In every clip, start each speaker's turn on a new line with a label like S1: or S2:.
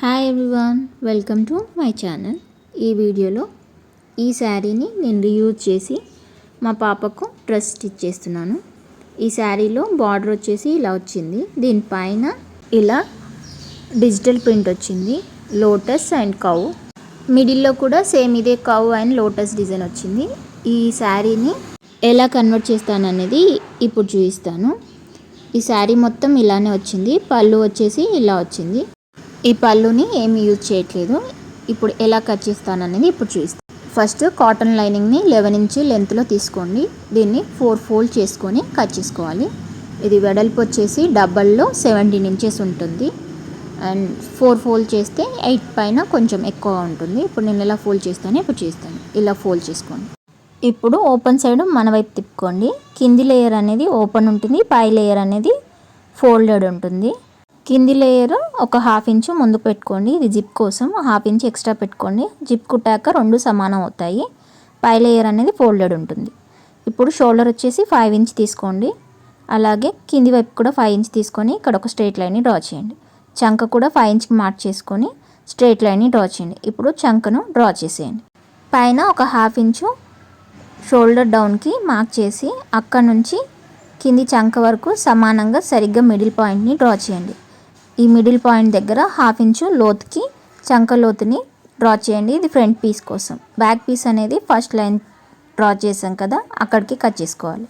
S1: Hi everyone, welcome to my channel. ఈ వీడియోలో ఈ శారీని నేను రీయూజ్ చేసి మా పాపకు డ్రెస్ స్టిచ్ చేస్తున్నాను. ఈ శారీలో బార్డర్ వచ్చేసి ఇలా వచ్చింది. దీనిపైన ఇలా డిజిటల్ ప్రింట్ వచ్చింది, లోటస్ అండ్ కౌ. మిడిల్లో కూడా సేమ్ ఇదే కౌ అండ్ లోటస్ డిజైన్ వచ్చింది. ఈ శారీని ఎలా కన్వర్ట్ చేస్తాననేది ఇప్పుడు చూపిస్తాను. ఈ శారీ మొత్తం ఇలానే వచ్చింది. పళ్ళు వచ్చేసి ఇలా వచ్చింది. ఈ పళ్ళుని ఏమి యూజ్ చేయట్లేదు. ఇప్పుడు ఎలా కట్ చేస్తాననేది ఇప్పుడు చూపిస్తాను. ఫస్ట్ కాటన్ లైనింగ్ని 11 ఇంచ్ లెంత్లో తీసుకోండి. దీన్ని 4 ఫోల్డ్ చేసుకొని కట్ చేసుకోవాలి. ఇది వెడల్పు వచ్చేసి డబల్లో 17 ఇంచెస్ ఉంటుంది అండ్ 4 ఫోల్డ్ చేస్తే 8 పైన కొంచెం ఎక్కువ ఉంటుంది. ఇప్పుడు నేను ఎలా ఫోల్డ్ చేస్తానో ఇప్పుడు చేస్తాను. ఇలా ఫోల్డ్ చేసుకోండి. ఇప్పుడు ఓపెన్ సైడ్ మన వైపు తిప్పుకోండి. కింది లేయర్ అనేది ఓపెన్ ఉంటుంది, పై లేయర్ అనేది ఫోల్డెడ్ ఉంటుంది. కింది లేయర్ ఒక 1/2 ఇంచు ముందు పెట్టుకోండి. ఇది జిప్ కోసం 1/2 ఇంచ్ ఎక్స్ట్రా పెట్టుకోండి. జిప్ కుట్టాక 2 సమానం అవుతాయి. పై లేయర్ అనేది ఫోల్డెడ్ ఉంటుంది. ఇప్పుడు షోల్డర్ వచ్చేసి 5 ఇంచ్ తీసుకోండి. అలాగే కింది వైపు కూడా 5 ఇంచ్ తీసుకొని ఇక్కడ ఒక స్ట్రైట్ లైన్ని డ్రా చేయండి. చంక కూడా 5 ఇంచ్కి మార్క్ చేసుకొని స్ట్రైట్ లైన్ని డ్రా చేయండి. ఇప్పుడు చంకను డ్రా చేసేయండి. పైన ఒక 1/2 ఇంచు షోల్డర్ డౌన్కి మార్క్ చేసి అక్కడ నుంచి కింది చంక వరకు సమానంగా సరిగ్గా మిడిల్ పాయింట్ని డ్రా చేయండి. ఈ మిడిల్ పాయింట్ దగ్గర 1/2 ఇంచు లోతుకి చంక లోతుని డ్రా చేయండి. ఇది ఫ్రంట్ పీస్ కోసం. బ్యాక్ పీస్ అనేది ఫస్ట్ లైన్ డ్రా చేసాం కదా, అక్కడికి కట్ చేసుకోవాలి.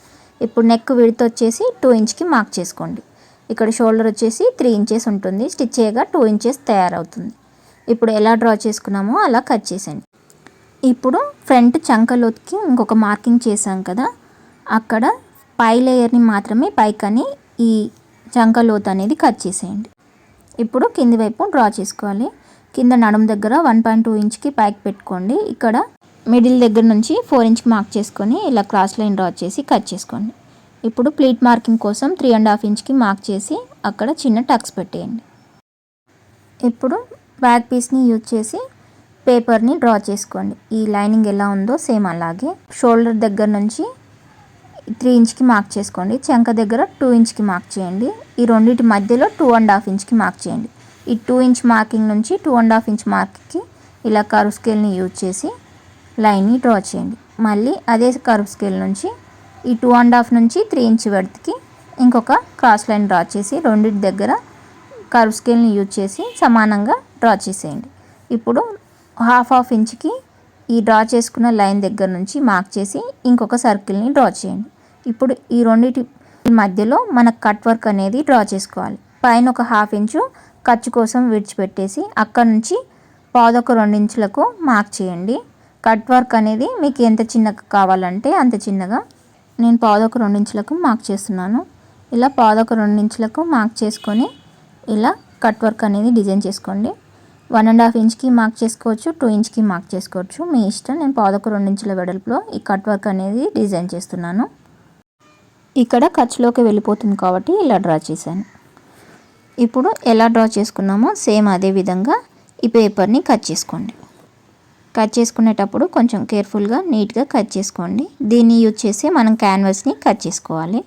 S1: ఇప్పుడు నెక్ విడ్త్ వచ్చేసి 2 ఇంచ్కి మార్క్ చేసుకోండి. ఇక్కడ షోల్డర్ వచ్చేసి 3 ఇంచెస్ ఉంటుంది. స్టిచ్ చేయగా 2 ఇంచెస్ తయారవుతుంది. ఇప్పుడు ఎలా డ్రా చేసుకున్నామో అలా కట్ చేసేయండి. ఇప్పుడు ఫ్రంట్ చంక లోతుకి ఇంకొక మార్కింగ్ చేసాం కదా, అక్కడ పై లేయర్ని మాత్రమే పైకని ఈ చంక లోతు అనేది కట్ చేసేయండి. ఇప్పుడు కింది వైపు డ్రా చేసుకోవాలి. కింద నడుము దగ్గర 1.2 ఇంచ్కి పైకి పెట్టుకోండి. ఇక్కడ మిడిల్ దగ్గర నుంచి 4 ఇంచ్కి మార్క్ చేసుకొని ఇలా క్రాస్ లైన్ డ్రా చేసి కట్ చేసుకోండి. ఇప్పుడు ప్లీట్ మార్కింగ్ కోసం 3.5 ఇంచ్కి మార్క్ చేసి అక్కడ చిన్న టక్స్ పెట్టేయండి. ఇప్పుడు బ్యాక్ పీస్ని యూజ్ చేసి పేపర్ని డ్రా చేసుకోండి. ఈ లైనింగ్ ఎలా ఉందో సేమ్ అలాగే షోల్డర్ దగ్గర నుంచి 3 ఇంచ్కి మార్క్ చేసుకోండి. చంక దగ్గర 2 ఇంచ్కి మార్క్ చేయండి. ఈ రెండింటి మధ్యలో 2.5 ఇంచ్కి మార్క్ చేయండి. ఈ 2 ఇంచ్ మార్కింగ్ నుంచి 2.5 ఇంచ్ మార్క్కి ఇలా కర్వ్ స్కేల్ని యూజ్ చేసి లైన్ని డ్రా చేయండి. మళ్ళీ అదే కర్వ్ స్కేల్ నుంచి ఈ 2.5 నుంచి 3 ఇంచ్ వెడత్కి ఇంకొక క్రాస్ లైన్ డ్రా చేసి రెండింటి దగ్గర కర్వ్ స్కేల్ని యూజ్ చేసి సమానంగా డ్రా చేసేయండి. ఇప్పుడు 1/2 ఇంచ్కి ఈ డ్రా చేసుకున్న లైన్ దగ్గర నుంచి మార్క్ చేసి ఇంకొక సర్కిల్ని డ్రా చేయండి. ఇప్పుడు ఈ రెండింటి మధ్యలో మన కట్ వర్క్ అనేది డ్రా చేసుకోవాలి. పైన ఒక 1/2 ఇంచు ఖర్చు కోసం విడిచిపెట్టేసి అక్కడ నుంచి 1/2 ఇంచులకు మార్క్ చేయండి. కట్ వర్క్ అనేది మీకు ఎంత చిన్నగా కావాలంటే అంత చిన్నగా, నేను 1/2 ఇంచులకు మార్క్ చేస్తున్నాను. ఇలా 1/2 ఇంచులకు మార్క్ చేసుకొని ఇలా కట్ వర్క్ అనేది డిజైన్ చేసుకోండి. 1.5 ఇంచ్కి మార్క్ చేసుకోవచ్చు, 2 ఇంచ్కి మార్క్ చేసుకోవచ్చు, మీ ఇష్టం. నేను 1/2 ఇంచుల వెడల్పులో ఈ కట్ వర్క్ అనేది డిజైన్ చేస్తున్నాను. ఇక్కడ ఖర్చులోకి వెళ్ళిపోతుంది కాబట్టి ఇలా డ్రా చేశాను. ఇప్పుడు ఎలా డ్రా చేసుకున్నామో సేమ్ అదే విధంగా ఈ పేపర్ని కట్ చేసుకోండి. కట్ చేసుకునేటప్పుడు కొంచెం కేర్ఫుల్గా నీట్గా కట్ చేసుకోండి. దీన్ని యూజ్ చేసి మనం క్యాన్వాస్ని కట్ చేసుకోవాలి.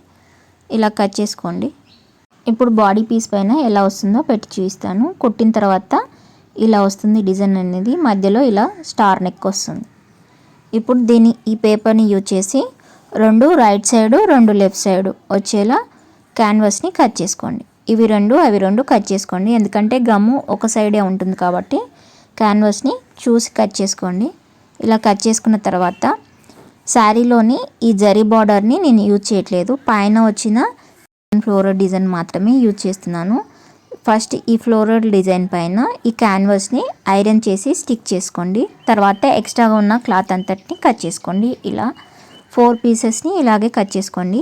S1: ఇలా కట్ చేసుకోండి. ఇప్పుడు బాడీ పీస్ పైన ఎలా వస్తుందో పెట్టి చూపిస్తాను. కుట్టిన తర్వాత ఇలా వస్తుంది డిజైన్ అనేది. మధ్యలో ఇలా స్టార్ నెక్ వస్తుంది. ఇప్పుడు ఈ పేపర్ని యూజ్ చేసి 2 రైట్ సైడు 2 లెఫ్ట్ సైడు వచ్చేలా క్యాన్వాస్ని కట్ చేసుకోండి. ఇవి 2 అవి 2 కట్ చేసుకోండి. ఎందుకంటే గమ్ము ఒక సైడే ఉంటుంది కాబట్టి క్యాన్వాస్ని చూసి కట్ చేసుకోండి. ఇలా కట్ చేసుకున్న తర్వాత శారీలోని ఈ జరీ బార్డర్ని నేను యూజ్ చేయట్లేదు. పైన వచ్చిన ఫ్లోరల్ డిజైన్ మాత్రమే యూజ్ చేస్తున్నాను. ఫస్ట్ ఈ ఫ్లోరల్ డిజైన్ పైన ఈ క్యాన్వాస్ని ఐరన్ చేసి స్టిక్ చేసుకోండి. తర్వాత ఎక్స్ట్రాగా ఉన్న క్లాత్ అంతటిని కట్ చేసుకోండి. ఇలా 4 పీసెస్ని ఇలాగే కట్ చేసుకోండి.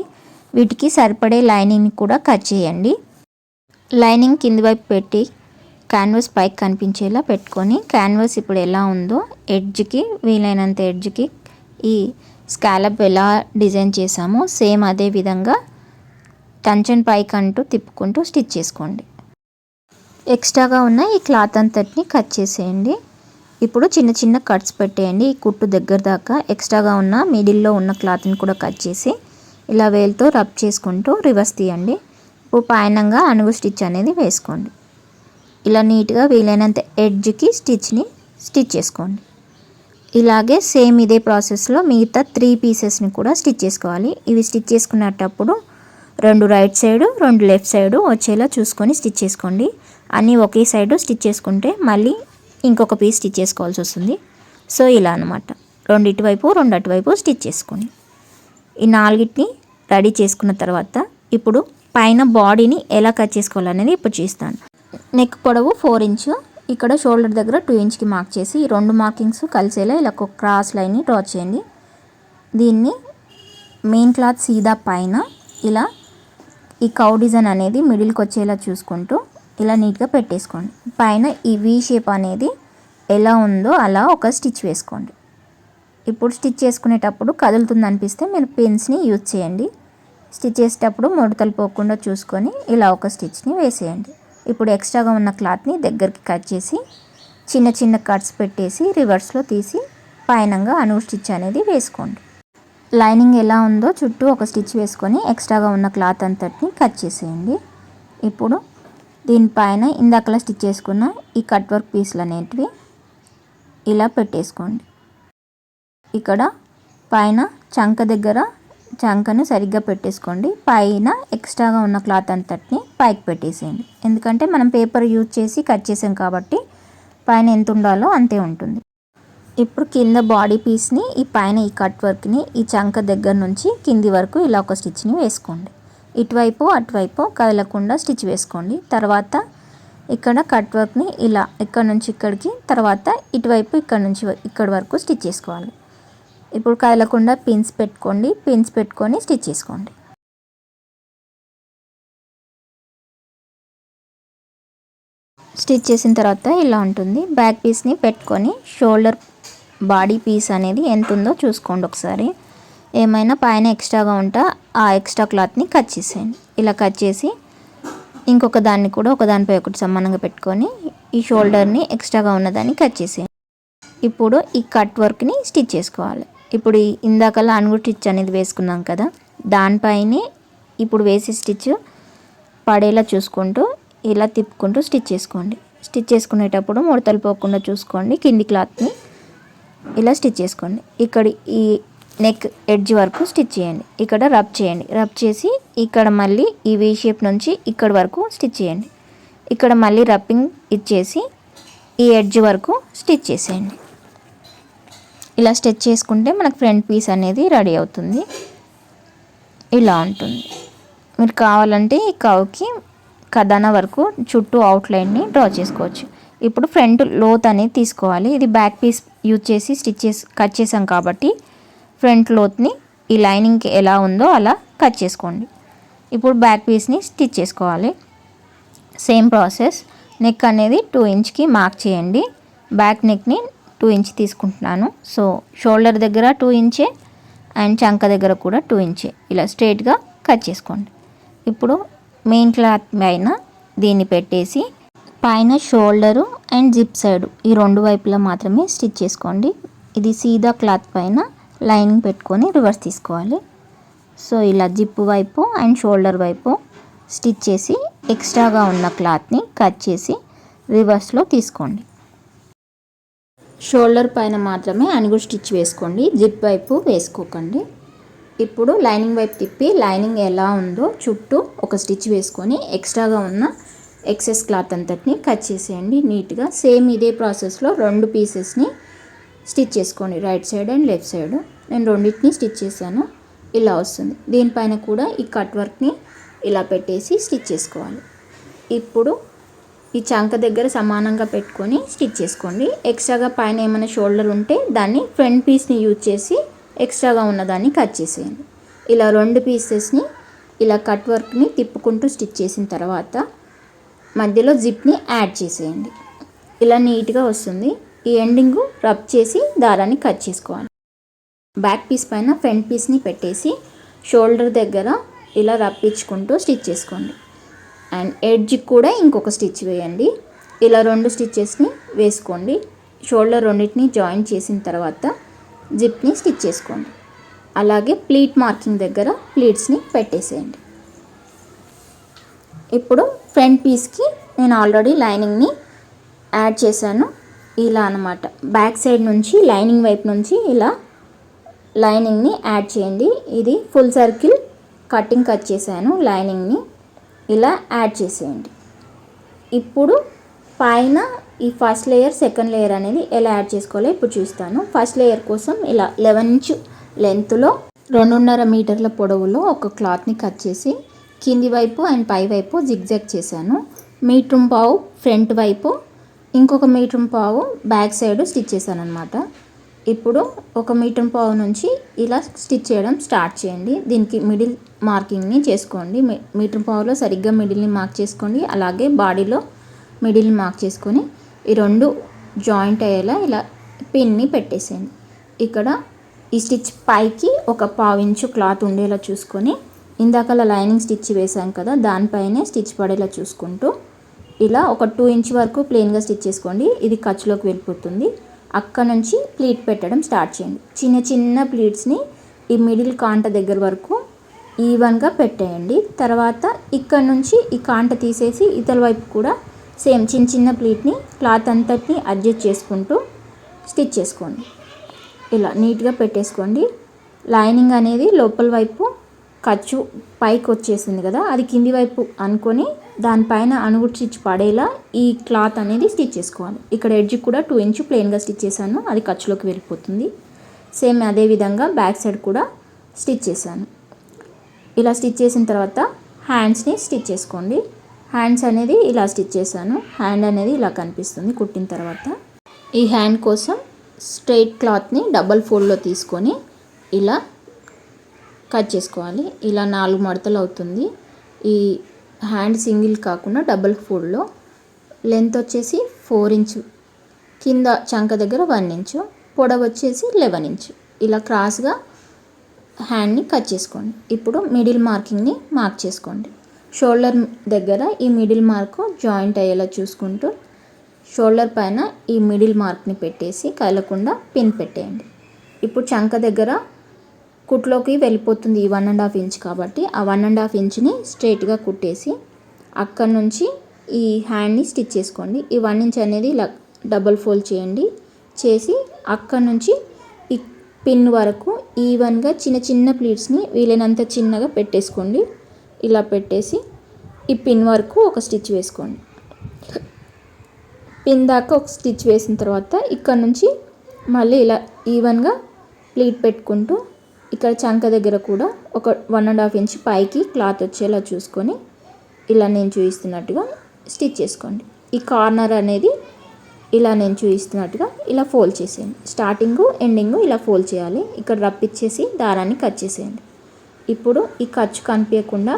S1: వీటికి సరిపడే లైనింగ్ని కూడా కట్ చేయండి. లైనింగ్ కింది వైపు పెట్టి క్యాన్వాస్ పైకి కనిపించేలా పెట్టుకొని క్యాన్వాస్ ఇప్పుడు ఎలా ఉందో ఎడ్జ్కి వీలైనంత ఎడ్జ్కి ఈ స్కాలప్ ఎలా డిజైన్ చేసామో సేమ్ అదే విధంగా టంచన్ పైకి అంటూ తిప్పుకుంటూ స్టిచ్ చేసుకోండి. ఎక్స్ట్రాగా ఉన్న ఈ క్లాత్ అంతటిని కట్ చేసేయండి. ఇప్పుడు చిన్న చిన్న కట్స్ పెట్టేయండి. ఈ కుట్టు దగ్గర దాకా ఎక్స్ట్రాగా ఉన్న మిడిల్లో ఉన్న క్లాత్ని కూడా కట్ చేసి ఇలా వేలుతో రబ్ చేసుకుంటూ రివర్స్ తీయండి. ఇప్పుడు పైనంగా అణుగు స్టిచ్ అనేది వేసుకోండి. ఇలా నీట్గా వీలైనంత ఎడ్జ్కి స్టిచ్ చేసుకోండి. ఇలాగే సేమ్ ఇదే ప్రాసెస్లో మిగతా 3 పీసెస్ని కూడా స్టిచ్ చేసుకోవాలి. ఇవి స్టిచ్ చేసుకునేటప్పుడు 2 రైట్ సైడు 2 లెఫ్ట్ సైడు వచ్చేలా చూసుకొని స్టిచ్ చేసుకోండి. అన్నీ ఒకే సైడు స్టిచ్ చేసుకుంటే మళ్ళీ ఇంకొక పీస్ స్టిచ్ చేసుకోవాల్సి వస్తుంది. సో ఇలా అనమాట, 2 ఇటువైపు 2 అటువైపు స్టిచ్ చేసుకోండి. ఈ 4ని రెడీ చేసుకున్న తర్వాత ఇప్పుడు పైన బాడీని ఎలా కట్ చేసుకోవాలనేది ఇప్పుడు చూస్తాను. నెక్ పొడవు 4 ఇంచు, ఇక్కడ షోల్డర్ దగ్గర 2 ఇంచ్కి మార్క్ చేసి ఈ 2 మార్కింగ్స్ కలిసేలా ఇలా ఒక క్రాస్ లైన్ని డ్రా చేయండి. దీన్ని మెయిన్ క్లాత్ సీదా పైన ఇలా ఈ కౌ డిజైన్ అనేది మిడిల్కి వచ్చేలా చూసుకుంటూ ఇలా నీట్గా పెట్టేసుకోండి. పైన ఈ వీ షేప్ అనేది ఎలా ఉందో అలా ఒక స్టిచ్ వేసుకోండి. ఇప్పుడు స్టిచ్ చేసుకునేటప్పుడు కదులుతుంది అనిపిస్తే మీరు పిన్స్ని యూజ్ చేయండి. స్టిచ్ చేసేటప్పుడు ముడతలు పోకుండా చూసుకొని ఇలా ఒక స్టిచ్ని వేసేయండి. ఇప్పుడు ఎక్స్ట్రాగా ఉన్న క్లాత్ని దగ్గరికి కట్ చేసి చిన్న చిన్న కట్స్ పెట్టేసి రివర్స్లో తీసి పైనంగా అనువు స్టిచ్ అనేది వేసుకోండి. లైనింగ్ ఎలా ఉందో చుట్టూ ఒక స్టిచ్ వేసుకొని ఎక్స్ట్రాగా ఉన్న క్లాత్ అంతటిని కట్ చేసేయండి. ఇప్పుడు దీనిపైన ఇందాకలా స్టిచ్ చేసుకున్న ఈ కట్ వర్క్ పీసులు అనేటివి ఇలా పెట్టేసుకోండి. ఇక్కడ పైన చంక దగ్గర చంకను సరిగ్గా పెట్టేసుకోండి. పైన ఎక్స్ట్రాగా ఉన్న క్లాత్ అంతటిని పైకి పెట్టేసేయండి. ఎందుకంటే మనం పేపర్ యూజ్ చేసి కట్ చేసాం కాబట్టి పైన ఎంత ఉండాలో అంతే ఉంటుంది. ఇప్పుడు కింద బాడీ పీస్ని ఈ పైన ఈ కట్ వర్క్ని ఈ చంక దగ్గర నుంచి కింది వరకు ఇలా ఒక స్టిచ్ని వేసుకోండి. ఇటువైపు అటువైపు కదలకుండా స్టిచ్ వేసుకోండి. తర్వాత ఇక్కడ కట్ వర్క్ని ఇలా ఇక్కడ నుంచి ఇక్కడికి, తర్వాత ఇటువైపు ఇక్కడ నుంచి ఇక్కడ వరకు స్టిచ్ చేసుకోవాలి. ఇప్పుడు కదలకుండా పిన్స్ పెట్టుకోండి. పిన్స్ పెట్టుకొని స్టిచ్ చేసుకోండి. స్టిచ్ చేసిన తర్వాత ఇలా ఉంటుంది. బ్యాక్ పీస్ని పెట్టుకొని షోల్డర్ బాడీ పీస్ అనేది ఎంత ఉందో చూసుకోండి ఒకసారి. ఏమైనా పైన ఎక్స్ట్రాగా ఉంటే ఆ ఎక్స్ట్రా క్లాత్ని కట్ చేసేయండి. ఇలా కట్ చేసి ఇంకొక దాన్ని కూడా ఒకదానిపై ఒకటి సమానంగా పెట్టుకొని ఈ షోల్డర్ని ఎక్స్ట్రాగా ఉన్నదాన్ని కట్ చేసేయండి. ఇప్పుడు ఈ కట్ వర్క్ని స్టిచ్ చేసుకోవాలి. ఇప్పుడు ఇందాకలా అనుగు స్టిచ్ అనేది వేసుకున్నాం కదా, దానిపైనే ఇప్పుడు వేసే స్టిచ్ పడేలా చూసుకుంటూ ఇలా తిప్పుకుంటూ స్టిచ్ చేసుకోండి. స్టిచ్ చేసుకునేటప్పుడు ముడతలు పోకుండా చూసుకోండి. కింది క్లాత్ని ఇలా స్టిచ్ చేసుకోండి. ఇక్కడ ఈ నెక్ ఎడ్జ్ వరకు స్టిచ్ చేయండి. ఇక్కడ రబ్ చేయండి. రబ్ చేసి ఇక్కడ మళ్ళీ ఈ వీ షేప్ నుంచి ఇక్కడ వరకు స్టిచ్ చేయండి. ఇక్కడ మళ్ళీ రబ్బింగ్ ఇచ్చేసి ఈ ఎడ్జ్ వరకు స్టిచ్ చేసేయండి. ఇలా స్టిచ్ చేసుకుంటే మనకు ఫ్రంట్ పీస్ అనేది రెడీ అవుతుంది. ఇలా ఉంటుంది. మీరు కావాలంటే ఈ కవ్కి కదానా వరకు చుట్టూ అవుట్లైన్ని డ్రా చేసుకోవచ్చు. ఇప్పుడు ఫ్రంట్ లోత్ అనేది తీసుకోవాలి. ఇది బ్యాక్ పీస్ యూజ్ చేసి కట్ చేసాం కాబట్టి ఫ్రంట్ లోత్ని ఈ లైనింగ్కి ఎలా ఉందో అలా కట్ చేసుకోండి. ఇప్పుడు బ్యాక్ పీస్ని స్టిచ్ చేసుకోవాలి. Same process. నెక్ అనేది 2 ఇంచ్కి మార్క్ చేయండి. బ్యాక్ నెక్ని 2 ఇంచ్ తీసుకుంటున్నాను. సో షోల్డర్ దగ్గర 2 ఇంచే అండ్ చంక దగ్గర కూడా 2 ఇంచే ఇలా స్ట్రైట్గా కట్ చేసుకోండి. ఇప్పుడు మెయిన్ క్లాత్ పైన దీన్ని పెట్టేసి పైన షోల్డరు అండ్ జిప్ సైడ్ ఈ 2 వైపులా మాత్రమే స్టిచ్ చేసుకోండి. ఇది సీదా క్లాత్ పైన లైనింగ్ పెట్టుకొని రివర్స్ తీసుకోవాలి. సో ఇలా జిప్ వైపు అండ్ షోల్డర్ వైపు స్టిచ్ చేసి ఎక్స్ట్రాగా ఉన్న క్లాత్ని కట్ చేసి రివర్స్లో తీసుకోండి. షోల్డర్ పైన మాత్రమే అనుగు స్టిచ్ వేసుకోండి, జిప్ వైపు వేసుకోకండి. ఇప్పుడు లైనింగ్ వైపు తిప్పి లైనింగ్ ఎలా ఉందో చుట్టూ ఒక స్టిచ్ వేసుకొని ఎక్స్ట్రాగా ఉన్న ఎక్సెస్ క్లాత్ అంతటిని కట్ చేసేయండి నీట్గా. సేమ్ ఇదే ప్రాసెస్లో 2 పీసెస్ని స్టిచ్ చేసుకోండి, right side and left side. నేను రెండింటిని స్టిచ్ చేశాను. ఇలా వస్తుంది. దీనిపైన కూడా ఈ కట్ వర్క్ని ఇలా పెట్టేసి స్టిచ్ చేసుకోవాలి. ఇప్పుడు ఈ చంక దగ్గర సమానంగా పెట్టుకొని స్టిచ్ చేసుకోండి. ఎక్స్ట్రాగా పైన ఏమైనా షోల్డర్ ఉంటే దాన్ని ఫ్రంట్ పీస్ని యూజ్ చేసి ఎక్స్ట్రాగా ఉన్నదాన్ని కట్ చేసేయండి. ఇలా 2 పీసెస్ని ఇలా కట్ వర్క్ని తిప్పుకుంటూ స్టిచ్ చేసిన తర్వాత మధ్యలో జిప్ని యాడ్ చేసేయండి. ఇలా నీట్గా వస్తుంది. ఈ ఎండింగ్ రబ్ చేసి దారాన్ని కట్ చేసుకోవాలి. బ్యాక్ పీస్ పైన ఫ్రంట్ పీస్ని పెట్టేసి షోల్డర్ దగ్గర ఇలా రప్పించుకుంటూ స్టిచ్ చేసుకోండి. అండ్ ఎడ్జ్ కూడా ఇంకొక స్టిచ్ వేయండి. ఇలా 2 స్టిచ్చెస్ని వేసుకోండి. షోల్డర్ రెండింటిని జాయిన్ చేసిన తర్వాత జిప్ని స్టిచ్ చేసుకోండి. అలాగే ప్లీట్ మార్కింగ్ దగ్గర ప్లీట్స్ని పెట్టేసేయండి. ఇప్పుడు ఫ్రంట్ పీస్కి నేను ఆల్రెడీ లైనింగ్ని యాడ్ చేశాను. ఇలా అన్నమాట. బ్యాక్ సైడ్ నుంచి లైనింగ్ వైపు నుంచి ఇలా లైనింగ్ని యాడ్ చేయండి. ఇది ఫుల్ సర్కిల్ కట్ చేశాను. లైనింగ్ని ఇలా యాడ్ చేసేయండి. ఇప్పుడు పైన ఈ ఫస్ట్ లేయర్ సెకండ్ లేయర్ అనేది ఎలా యాడ్ చేసుకోవాలో ఇప్పుడు చూస్తాను. ఫస్ట్ లేయర్ కోసం ఇలా 11 ఇంచ్ లెంత్లో 2.5 మీటర్ల పొడవులో ఒక క్లాత్ని కట్ చేసి కింది వైపు అండ్ పై వైపు జిగ్జాగ్ చేశాను. 1.5 మీటర్ ఫ్రంట్ వైపు, ఇంకొక 1.5 మీటర్ బ్యాక్ సైడ్ స్టిచ్ చేశాను అనమాట. ఇప్పుడు 1.5 మీటర్ నుంచి ఇలా స్టిచ్ చేయడం స్టార్ట్ చేయండి. దీనికి మిడిల్ మార్కింగ్ని చేసుకోండి. 1.5 మీటర్లో సరిగ్గా మిడిల్ని మార్క్ చేసుకోండి. అలాగే బాడీలో మిడిల్ని మార్క్ చేసుకొని ఈ రెండు జాయింట్ అయ్యేలా ఇలా పిన్ని పెట్టేసేయండి. ఇక్కడ ఈ స్టిచ్ పైకి ఒక 1/2 ఇంచు క్లాత్ ఉండేలా చూసుకొని ఇందాకలా లైనింగ్ స్టిచ్ వేసాం కదా, దానిపైనే స్టిచ్ పడేలా చూసుకుంటూ ఇలా ఒక 2 ఇంచ్ వరకు ప్లెయిన్గా స్టిచ్ చేసుకోండి. ఇది ఖర్చులోకి వెళ్ళిపోతుంది. అక్కడ నుంచి ప్లీట్ పెట్టడం స్టార్ట్ చేయండి. చిన్న చిన్న ప్లీట్స్ని ఈ మిడిల్ కాంట దగ్గర వరకు ఈవెన్గా పెట్టేయండి. తర్వాత ఇక్కడ నుంచి ఈ కాంట తీసేసి ఇతల వైపు కూడా సేమ్ చిన్న చిన్న ప్లీట్ని క్లాత్ అంతటిని అడ్జస్ట్ చేసుకుంటూ స్టిచ్ చేసుకోండి. ఇలా నీట్గా పెట్టేసుకోండి. లైనింగ్ అనేది లోపల వైపు ఖర్చు పైకి వచ్చేసింది కదా, అది కింది వైపు అనుకొని దానిపైన అణుగు స్టిచ్ పడేలా ఈ క్లాత్ అనేది స్టిచ్ చేసుకోవాలి. ఇక్కడ ఎడ్జ్ కూడా 2 ఇంచ్ ప్లెయిన్గా స్టిచ్ చేశాను, అది ఖర్చులోకి వెళ్ళిపోతుంది. సేమ్ అదే విధంగా బ్యాక్ సైడ్ కూడా స్టిచ్ చేశాను. ఇలా స్టిచ్ చేసిన తర్వాత హ్యాండ్స్ని స్టిచ్ చేసుకోండి. హ్యాండ్స్ అనేది ఇలా స్టిచ్ చేశాను. హ్యాండ్ అనేది ఇలా కనిపిస్తుంది కుట్టిన తర్వాత. ఈ హ్యాండ్ కోసం స్ట్రైట్ క్లాత్ని డబల్ ఫోల్డ్లో తీసుకొని ఇలా కట్ చేసుకోవాలి. ఇలా 4 మడతలు అవుతుంది. ఈ హ్యాండ్ సింగిల్ కాకుండా డబల్ ఫోల్డ్లో. లెంత్ వచ్చేసి 4 ఇంచు, కింద చంక దగ్గర 1 ఇంచు, పొడవు వచ్చేసి 11 ఇంచు. ఇలా క్రాస్గా హ్యాండ్ని కట్ చేసుకోండి. ఇప్పుడు మిడిల్ మార్కింగ్ని మార్క్ చేసుకోండి. షోల్డర్ దగ్గర ఈ మిడిల్ మార్క్ జాయింట్ అయ్యేలా చూసుకుంటూ షోల్డర్ పైన ఈ మిడిల్ మార్క్ని పెట్టేసి కదలకుండా పిన్ పెట్టేయండి. ఇప్పుడు చంక దగ్గర కుట్లోకి వెళ్ళిపోతుంది ఈ 1.5 ఇంచ్ కాబట్టి ఆ 1.5 ఇంచ్ని స్ట్రైట్గా కుట్టేసి అక్కడి నుంచి ఈ హ్యాండ్ని స్టిచ్ చేసుకోండి. ఈ 1 ఇంచ్ అనేది ఇలా డబల్ ఫోల్డ్ చేయండి. చేసి అక్కడి నుంచి ఈ పిన్ వరకు ఈవెన్గా చిన్న చిన్న ప్లీట్స్ని వీలైనంత చిన్నగా పెట్టేసుకోండి. ఇలా పెట్టేసి ఈ పిన్ వరకు ఒక స్టిచ్ వేసుకోండి. పిన్ దాకా ఒక స్టిచ్ వేసిన తర్వాత ఇక్కడ నుంచి మళ్ళీ ఇలా ఈవెన్గా ప్లీట్ పెట్టుకుంటూ ఇక్కడ చంక దగ్గర కూడా ఒక 1.5 ఇంచ్ పైకి క్లాత్ వచ్చేలా చూసుకొని ఇలా నేను చూపిస్తున్నట్టుగా స్టిచ్ చేసుకోండి. ఈ కార్నర్ అనేది ఇలా నేను చూపిస్తున్నట్టుగా ఇలా ఫోల్డ్ చేసేయండి. స్టార్టింగు ఎండింగు ఇలా ఫోల్డ్ చేయాలి. ఇక్కడ రప్పిచ్చేసి దారాన్ని కట్ చేసేయండి. ఇప్పుడు ఈ ఖర్చు కనిపించకుండా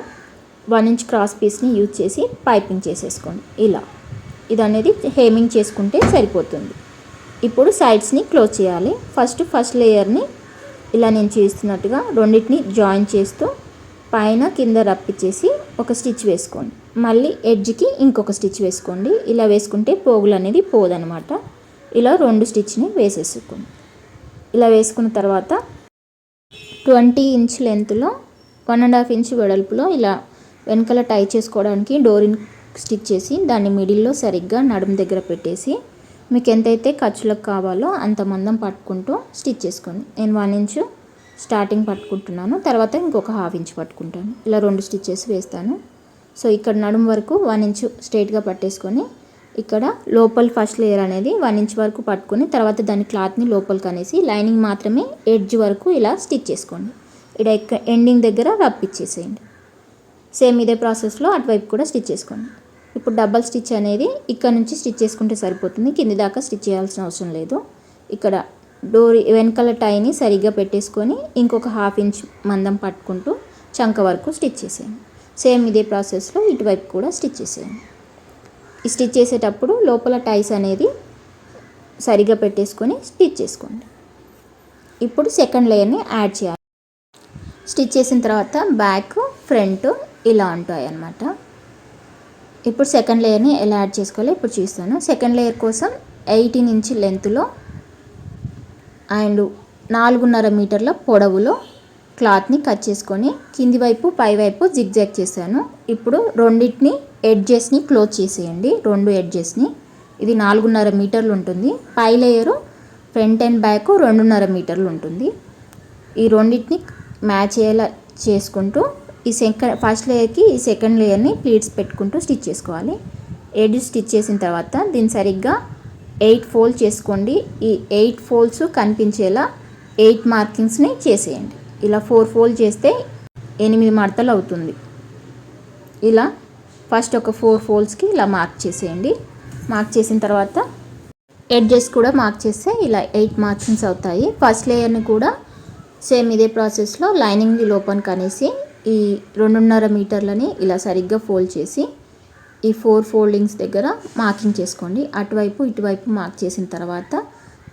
S1: 1 ఇంచ్ క్రాస్ పీస్ని యూజ్ చేసి పైపింగ్ చేసేసుకోండి. ఇలా ఇది అనేది హేమింగ్ చేసుకుంటే సరిపోతుంది. ఇప్పుడు సైడ్స్ని క్లోజ్ చేయాలి. ఫస్ట్ లేయర్ని ఇలా నేను చేస్తున్నట్టుగా రెండింటిని జాయిన్ చేస్తూ పైన కింద రప్పిచ్చేసి ఒక స్టిచ్ వేసుకోండి. మళ్ళీ ఎడ్జ్కి ఇంకొక స్టిచ్ వేసుకోండి. ఇలా వేసుకుంటే పోగులు అనేది పోదనమాట. ఇలా 2 స్టిచ్ని వేసేసుకోండి. ఇలా వేసుకున్న తర్వాత 20 ఇంచ్ లెంత్లో 1.5 ఇంచ్ వెడల్పులో ఇలా వెనకాల టై చేసుకోవడానికి డోరీని స్టిచ్ చేసి దాన్ని మిడిల్లో సరిగ్గా నడుము దగ్గర పెట్టేసి మీకు ఎంతైతే ఖర్చులకు కావాలో అంత మందం పట్టుకుంటూ స్టిచ్ చేసుకోండి. నేను 1 ఇంచు స్టార్టింగ్ పట్టుకుంటున్నాను, తర్వాత ఇంకొక 1/2 ఇంచ్ పట్టుకుంటాను. ఇలా 2 స్టిచ్చెస్ వేస్తాను. సో ఇక్కడ నడుము వరకు 1 ఇంచు స్ట్రైట్గా పట్టేసుకొని ఇక్కడ లోపల ఫస్ట్ లేయర్ అనేది 1 ఇంచ్ వరకు పట్టుకొని తర్వాత దాని క్లాత్ని లోపలికి అనేసి లైనింగ్ మాత్రమే ఎడ్జ్ వరకు ఇలా స్టిచ్ చేసుకోండి. ఇక్కడ ఎండింగ్ దగ్గర రప్పిచ్చేసేయండి. సేమ్ ఇదే ప్రాసెస్లో అటువైపు కూడా స్టిచ్ చేసుకోండి. ఇప్పుడు డబల్ స్టిచ్ అనేది ఇక్కడ నుంచి స్టిచ్ చేసుకుంటే సరిపోతుంది. కింది దాకా స్టిచ్ చేయాల్సిన అవసరం లేదు. ఇక్కడ డోరీ వెనకాల టైని సరిగ్గా పెట్టేసుకొని ఇంకొక 1/2 ఇంచ్ మందం పట్టుకుంటూ చంక వరకు స్టిచ్ చేసేయండి. సేమ్ ఇదే ప్రాసెస్లో ఇటువైపు కూడా స్టిచ్ చేసేయండి. ఈ స్టిచ్ చేసేటప్పుడు లోపల టైస్ అనేది సరిగ్గా పెట్టేసుకొని స్టిచ్ చేసుకోండి. ఇప్పుడు సెకండ్ లేయర్ని యాడ్ చేయాలి. స్టిచ్ చేసిన తర్వాత బ్యాక్ ఫ్రంట్ ఇలా ఉంటాయి అన్నమాట. ఇప్పుడు సెకండ్ లేయర్ని ఎలా యాడ్ చేసుకోవాలో ఇప్పుడు చూస్తాను. సెకండ్ లేయర్ కోసం 18 ఇంచ్ లెంత్లో అండ్ 4.5 మీటర్ల పొడవులో క్లాత్ని కట్ చేసుకొని కింది వైపు పై వైపు జిగ్జాగ్ చేశాను. ఇప్పుడు రెండింటిని ఎడ్జెస్ని క్లోజ్ చేసేయండి. 2 ఎడ్జెస్ని ఇది 4.5 మీటర్లు ఉంటుంది. పై లేయరు ఫ్రంట్ అండ్ బ్యాక్ 2.5 మీటర్లు ఉంటుంది. ఈ రెండింటిని మ్యాచ్ అయ్యేలా చేసుకుంటూ ఈ ఫస్ట్ లేయర్కి ఈ సెకండ్ లేయర్ని ప్లీట్స్ పెట్టుకుంటూ స్టిచ్ చేసుకోవాలి. 7 స్టిచ్ చేసిన తర్వాత దీన్ని సరిగ్గా 8 ఫోల్డ్ చేసుకోండి. ఈ 8 ఫోల్డ్స్ కనిపించేలా 8 మార్కింగ్స్ని చేసేయండి. ఇలా 4 ఫోల్డ్ చేస్తే 8 మడతలు అవుతుంది. ఇలా ఫస్ట్ ఒక 4 ఫోల్డ్స్కి ఇలా మార్క్ చేసేయండి. మార్క్ చేసిన తర్వాత ఎడ్జెస్ కూడా మార్క్ చేస్తే ఇలా 8 మార్కింగ్స్ అవుతాయి. ఫస్ట్ లేయర్ని కూడా సేమ్ ఇదే ప్రాసెస్లో లైనింగ్ని లోపలికి అనేసి ఈ 2.5 మీటర్లని ఇలా సరిగ్గా ఫోల్డ్ చేసి ఈ 4 ఫోల్డింగ్స్ దగ్గర మార్కింగ్ చేసుకోండి. అటువైపు ఇటువైపు మార్క్ చేసిన తర్వాత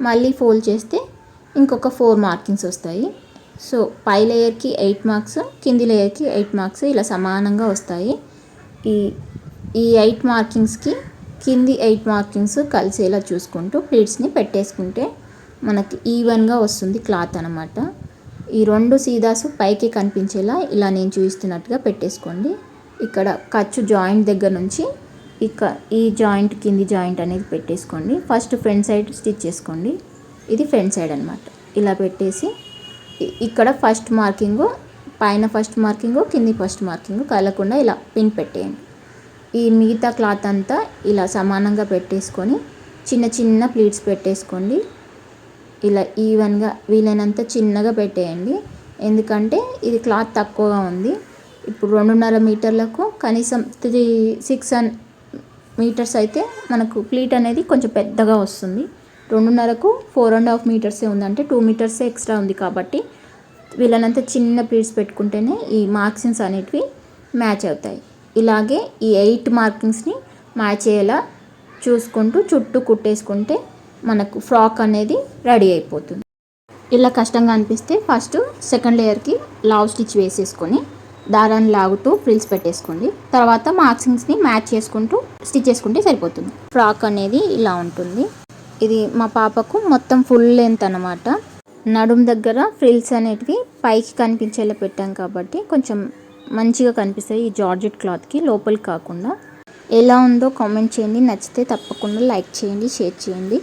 S1: మళ్ళీ ఫోల్డ్ చేస్తే ఇంకొక 4 మార్కింగ్స్ వస్తాయి. సో పై లేయర్కి 8 మార్క్స్, కింది లేయర్కి 8 మార్క్స్ ఇలా సమానంగా వస్తాయి. ఈ 8 మార్కింగ్స్కి కింది 8 మార్కింగ్స్ కలిసేలా చూసుకుంటూ ప్లీట్స్ని పెట్టేసుకుంటే మనకి ఈవెన్గా వస్తుంది క్లాత్ అనమాట. ఈ 2 సీదాసు పైకి కనిపించేలా ఇలా నేను చూపిస్తున్నట్టుగా పెట్టేసుకోండి. ఇక్కడ ఖర్చు జాయింట్ దగ్గర నుంచి ఈ జాయింట్ కింది జాయింట్ అనేది పెట్టేసుకోండి. ఫస్ట్ ఫ్రంట్ సైడ్ స్టిచ్ చేసుకోండి. ఇది ఫ్రంట్ సైడ్ అనమాట. ఇలా పెట్టేసి ఇక్కడ ఫస్ట్ మార్కింగు, పైన ఫస్ట్ మార్కింగు, కింది ఫస్ట్ మార్కింగు కలకుండా ఇలా పిన్ పెట్టేయండి. ఈ మిగతా క్లాత్ అంతా ఇలా సమానంగా పెట్టేసుకొని చిన్న చిన్న ప్లీట్స్ పెట్టేసుకోండి. ఇలా ఈవెన్గా వీలైనంత చిన్నగా పెట్టేయండి. ఎందుకంటే ఇది క్లాత్ తక్కువగా ఉంది. ఇప్పుడు 2.5 మీటర్లకు కనీసం 6 మీటర్స్ అయితే మనకు ప్లీట్ అనేది కొంచెం పెద్దగా వస్తుంది. 2.5కు 4.5 మీటర్సే ఉందంటే 2 మీటర్సే ఎక్స్ట్రా ఉంది. కాబట్టి వీళ్ళనంత చిన్న ప్లీట్స్ పెట్టుకుంటేనే ఈ మార్కింగ్స్ అనేటివి మ్యాచ్ అవుతాయి. ఇలాగే ఈ 8 మార్కింగ్స్ని మ్యాచ్ అయ్యేలా చూసుకుంటూ చుట్టూ కుట్టేసుకుంటే మనకు ఫ్రాక్ అనేది రెడీ అయిపోతుంది. ఇలా కష్టంగా అనిపిస్తే ఫస్ట్ సెకండ్ లేయర్కి లావ్ స్టిచ్ వేసేసుకొని దారాన్ని లాగుతూ ఫ్రిల్స్ పెట్టేసుకోండి. తర్వాత మార్కింగ్స్ని మ్యాచ్ చేసుకుంటూ స్టిచ్ చేసుకుంటే సరిపోతుంది. ఫ్రాక్ అనేది ఇలా ఉంటుంది. ఇది మా పాపకు మొత్తం ఫుల్ లెంత్ అన్నమాట. నడుం దగ్గర ఫ్రిల్స్ అనేటివి పైకి కనిపించేలా పెట్టాం కాబట్టి కొంచెం మంచిగా కనిపిస్తాయి ఈ జార్జెట్ క్లాత్కి, లోపలికి కాకుండా. ఎలా ఉందో కామెంట్ చేయండి. నచ్చితే తప్పకుండా లైక్ చేయండి, షేర్ చేయండి.